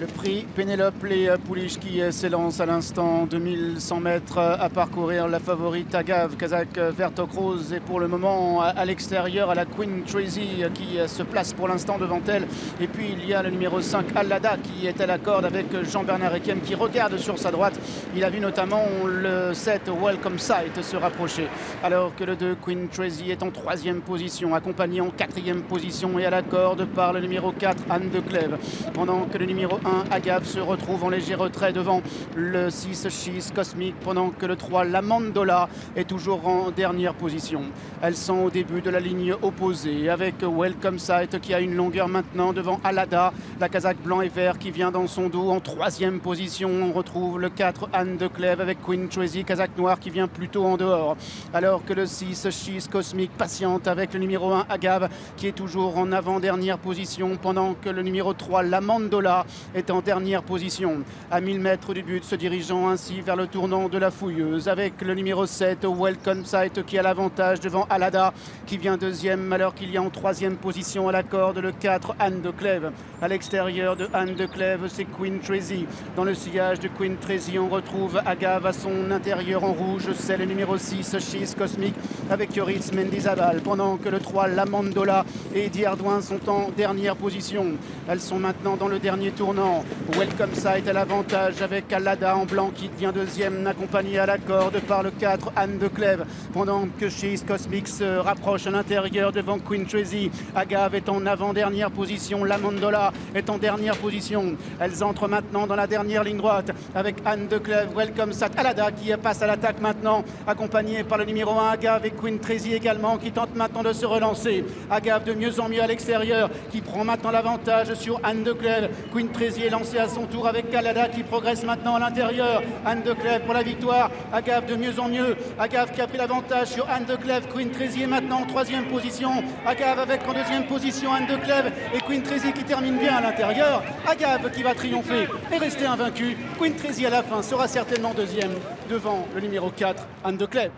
Le prix Pénélope Les Pouliches qui s'élance à l'instant, 2100 mètres à parcourir. La favorite Agave, Kazakh Vertok Rose est pour le moment à l'extérieur, à la Queen Tracy qui se place pour l'instant devant elle. Et puis il y a le numéro 5 Allada qui est à la corde avec Jean-Bernard Ekem qui regarde sur sa droite. Il a vu notamment le 7 Welcome Sight se rapprocher. Alors que le 2 Queen Tracy est en 3e position, accompagné en 4e position et à la corde par le numéro 4 Anne de Clèves. Pendant que le numéro 1 Agave se retrouve en léger retrait devant le 6 Cheese Cosmic, pendant que le 3 La Mandola est toujours en dernière position. Elles sont au début de la ligne opposée avec Welcome Sight qui a une longueur maintenant devant Allada, la Kazakh blanc et vert qui vient dans son dos en 3e position. On retrouve le 4 Anne de Clèves avec Queen Tracy, Kazakh noir qui vient plutôt en dehors, alors que le 6 Cheese Cosmic patiente avec le numéro 1 Agave qui est toujours en avant-dernière position, pendant que le numéro 3 La Mandola est en dernière position. À 1000 mètres du but, se dirigeant ainsi vers le tournant de la Fouilleuse avec le numéro 7 Welcome Sight qui a l'avantage devant Allada qui vient deuxième, alors qu'il y a en 3e position à la corde le 4 Anne de Clèves. À l'extérieur de Anne de Clèves, c'est Queen Tracy. Dans le sillage de Queen Tracy, on retrouve Agave à son intérieur en rouge, c'est le numéro 6 Cheese Cosmic avec Yoris Mendizabal, pendant que le 3 La Mandola et Eddie Ardouin sont en dernière position. Elles sont maintenant dans le dernier tournant. Welcome Sight à l'avantage avec Allada en blanc qui vient deuxième, accompagné à la corde par le 4 Anne de Clèves, pendant que Cheese Cosmic se rapproche à l'intérieur devant Queen Tracy. Agave est en avant-dernière position, La Mandola est en dernière position. Elles entrent maintenant dans la dernière ligne droite avec Anne de Clèves, Welcome Sight, Allada qui passe à l'attaque maintenant, accompagné par le numéro 1 Agave et Queen Tracy également qui tente maintenant de se relancer. Agave de mieux en mieux à l'extérieur qui prend maintenant l'avantage sur Anne de Clèves. Queen Tracy est lancée à son tour avec Allada qui progresse maintenant à l'intérieur. Anne de Clèves pour la victoire. Agave de mieux en mieux. Agave qui a pris l'avantage sur Anne de Clèves. Queen Tracy est maintenant en 3e position. Agave avec en 2e position Anne de Clèves et Queen Tracy qui termine bien à l'intérieur. Agave qui va triompher et rester invaincu. Queen Tracy à la fin sera certainement 2e devant le numéro 4 Anne de Clèves.